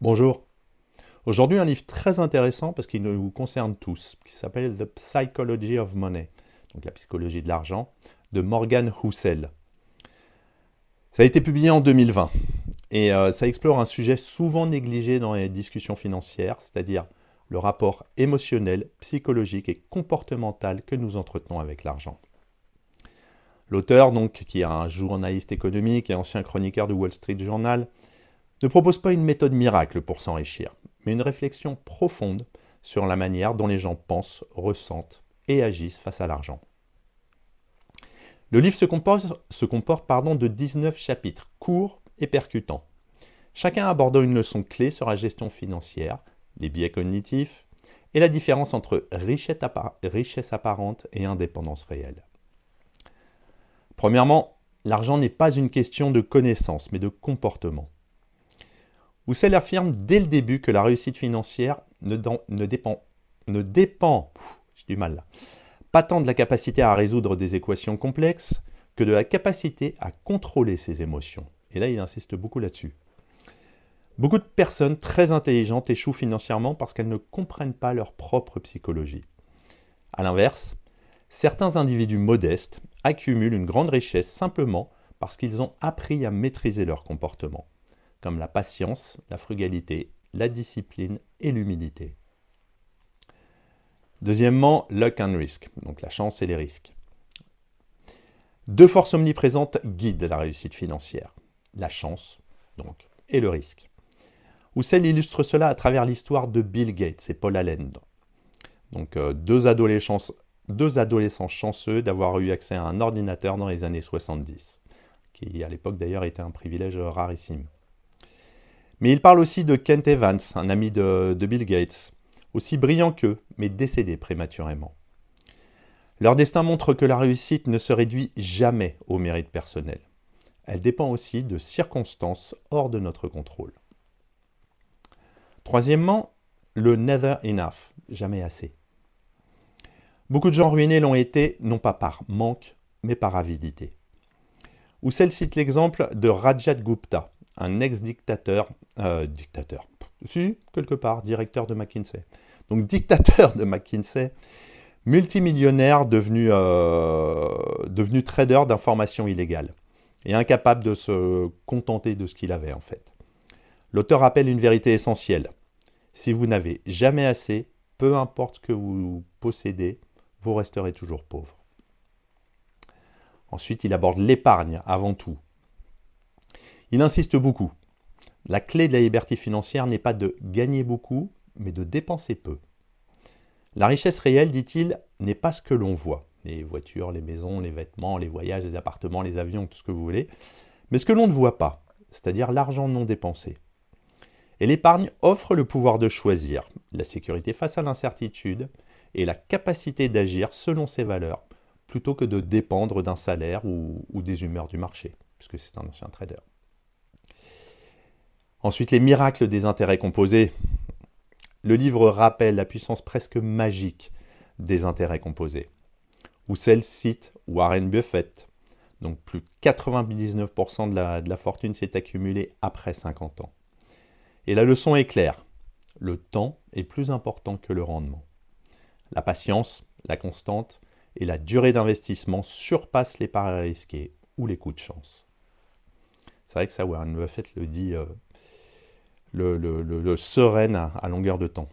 Bonjour. Aujourd'hui, un livre très intéressant parce qu'il nous concerne tous, qui s'appelle The Psychology of Money, donc la psychologie de l'argent, de Morgan Housel. Ça a été publié en 2020 et ça explore un sujet souvent négligé dans les discussions financières, c'est-à-dire le rapport émotionnel, psychologique et comportemental que nous entretenons avec l'argent. L'auteur, donc, qui est un journaliste économique et ancien chroniqueur du Wall Street Journal, ne propose pas une méthode miracle pour s'enrichir, mais une réflexion profonde sur la manière dont les gens pensent, ressentent et agissent face à l'argent. Le livre se comporte de 19 chapitres, courts et percutants, chacun abordant une leçon clé sur la gestion financière, les biais cognitifs et la différence entre richesse apparente et indépendance réelle. Premièrement, l'argent n'est pas une question de connaissance, mais de comportement. Husserl affirme dès le début que la réussite financière ne dépend pas tant de la capacité à résoudre des équations complexes que de la capacité à contrôler ses émotions. Et là, il insiste beaucoup là-dessus. Beaucoup de personnes très intelligentes échouent financièrement parce qu'elles ne comprennent pas leur propre psychologie. A l'inverse, certains individus modestes accumulent une grande richesse simplement parce qu'ils ont appris à maîtriser leur comportement, comme la patience, la frugalité, la discipline et l'humilité. Deuxièmement, luck and risk, donc la chance et les risques. Deux forces omniprésentes guident la réussite financière, la chance donc, et le risque. Husserl illustre cela à travers l'histoire de Bill Gates et Paul Allen, donc deux adolescents chanceux d'avoir eu accès à un ordinateur dans les années 70, qui à l'époque d'ailleurs était un privilège rarissime. Mais il parle aussi de Kent Evans, un ami de Bill Gates, aussi brillant qu'eux, mais décédé prématurément. Leur destin montre que la réussite ne se réduit jamais au mérite personnel. Elle dépend aussi de circonstances hors de notre contrôle. Troisièmement, le never enough, jamais assez. Beaucoup de gens ruinés l'ont été, non pas par manque, mais par avidité. Husserl cite l'exemple de Rajat Gupta, un ex-dictateur, directeur de McKinsey. Donc dictateur de McKinsey, multimillionnaire devenu trader d'informations illégales et incapable de se contenter de ce qu'il avait en fait. L'auteur rappelle une vérité essentielle. Si vous n'avez jamais assez, peu importe ce que vous possédez, vous resterez toujours pauvre. Ensuite, il aborde l'épargne avant tout. Il insiste beaucoup. La clé de la liberté financière n'est pas de gagner beaucoup, mais de dépenser peu. La richesse réelle, dit-il, n'est pas ce que l'on voit. Les voitures, les maisons, les vêtements, les voyages, les appartements, les avions, tout ce que vous voulez. Mais ce que l'on ne voit pas, c'est-à-dire l'argent non dépensé. Et l'épargne offre le pouvoir de choisir, la sécurité face à l'incertitude et la capacité d'agir selon ses valeurs, plutôt que de dépendre d'un salaire ou des humeurs du marché, puisque c'est un ancien trader. Ensuite, les miracles des intérêts composés. Le livre rappelle la puissance presque magique des intérêts composés. Husserl cite Warren Buffett. Donc plus de 99% de la fortune s'est accumulée après 50 ans. Et la leçon est claire. Le temps est plus important que le rendement. La patience, la constante et la durée d'investissement surpassent les paris risqués ou les coups de chance. C'est vrai que ça, Warren Buffett le dit le sereine à longueur de temps.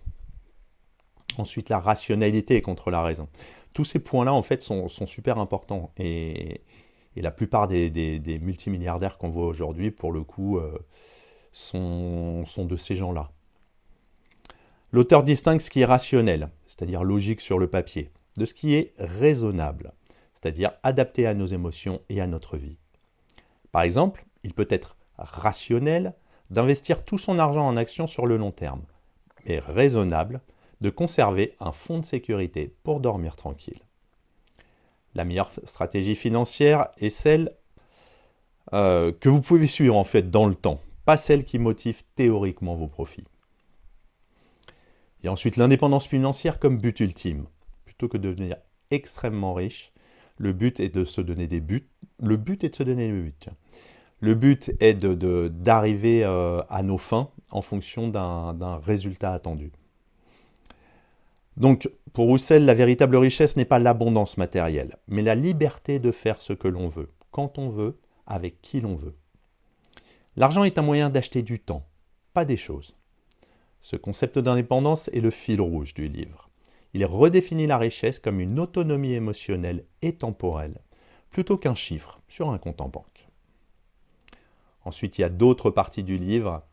Ensuite, la rationalité contre la raison. Tous ces points-là, en fait, sont super importants. Et la plupart des multimilliardaires qu'on voit aujourd'hui, pour le coup, sont de ces gens-là. L'auteur distingue ce qui est rationnel, c'est-à-dire logique sur le papier, de ce qui est raisonnable, c'est-à-dire adapté à nos émotions et à notre vie. Par exemple, il peut être rationnel d'investir tout son argent en actions sur le long terme, mais raisonnable de conserver un fonds de sécurité pour dormir tranquille. La meilleure stratégie financière est celle que vous pouvez suivre en fait dans le temps, pas celle qui motive théoriquement vos profits. Et ensuite, l'indépendance financière comme but ultime. Plutôt que de devenir extrêmement riche, le but est de se donner des buts. Le but est de se donner des buts. Le but est d'arriver à nos fins en fonction d'un résultat attendu. Donc, pour Husserl, la véritable richesse n'est pas l'abondance matérielle, mais la liberté de faire ce que l'on veut, quand on veut, avec qui l'on veut. L'argent est un moyen d'acheter du temps, pas des choses. Ce concept d'indépendance est le fil rouge du livre. Il redéfinit la richesse comme une autonomie émotionnelle et temporelle, plutôt qu'un chiffre sur un compte en banque. Ensuite, il y a d'autres parties du livre,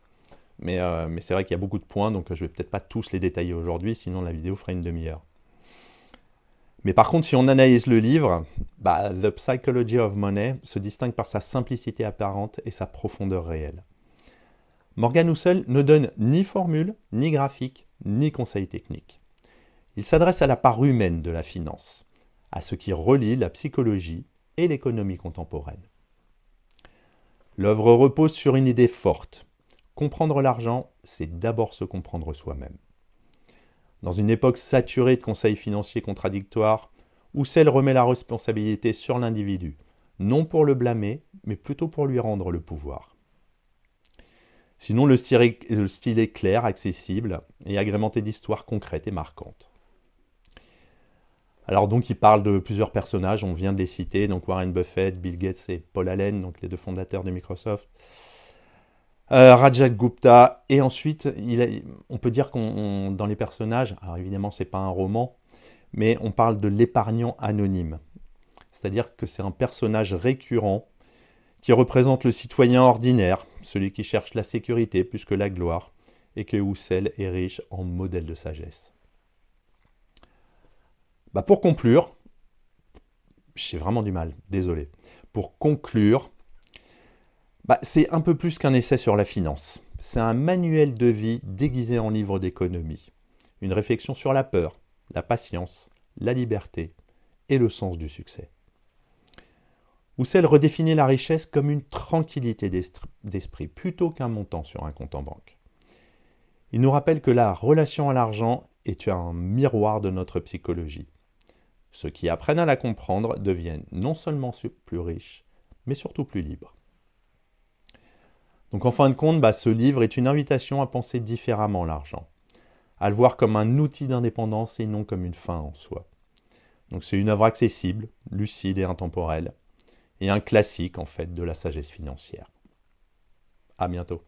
mais c'est vrai qu'il y a beaucoup de points, donc je ne vais peut-être pas tous les détailler aujourd'hui, sinon la vidéo ferait une demi-heure. Mais par contre, si on analyse le livre, The Psychology of Money se distingue par sa simplicité apparente et sa profondeur réelle. Morgan Housel ne donne ni formule, ni graphique, ni conseil technique. Il s'adresse à la part humaine de la finance, à ce qui relie la psychologie et l'économie contemporaine. L'œuvre repose sur une idée forte. Comprendre l'argent, c'est d'abord se comprendre soi-même. Dans une époque saturée de conseils financiers contradictoires, Husserl remet la responsabilité sur l'individu, non pour le blâmer, mais plutôt pour lui rendre le pouvoir. Sinon, le style est clair, accessible et agrémenté d'histoires concrètes et marquantes. Alors donc, il parle de plusieurs personnages, on vient de les citer, donc Warren Buffett, Bill Gates et Paul Allen, donc les deux fondateurs de Microsoft. Rajat Gupta, et ensuite, on peut dire qu'on dans les personnages, alors évidemment, ce n'est pas un roman, mais on parle de l'épargnant anonyme. C'est-à-dire que c'est un personnage récurrent qui représente le citoyen ordinaire, celui qui cherche la sécurité plus que la gloire, et que Husserl érige en modèle de sagesse. Pour conclure, j'ai vraiment du mal, désolé. Pour conclure, c'est un peu plus qu'un essai sur la finance. C'est un manuel de vie déguisé en livre d'économie. Une réflexion sur la peur, la patience, la liberté et le sens du succès. Husserl redéfinit la richesse comme une tranquillité d'esprit plutôt qu'un montant sur un compte en banque. Il nous rappelle que la relation à l'argent est un miroir de notre psychologie. Ceux qui apprennent à la comprendre deviennent non seulement plus riches, mais surtout plus libres. Donc en fin de compte, ce livre est une invitation à penser différemment l'argent, à le voir comme un outil d'indépendance et non comme une fin en soi. Donc c'est une œuvre accessible, lucide et intemporelle, et un classique en fait de la sagesse financière. À bientôt.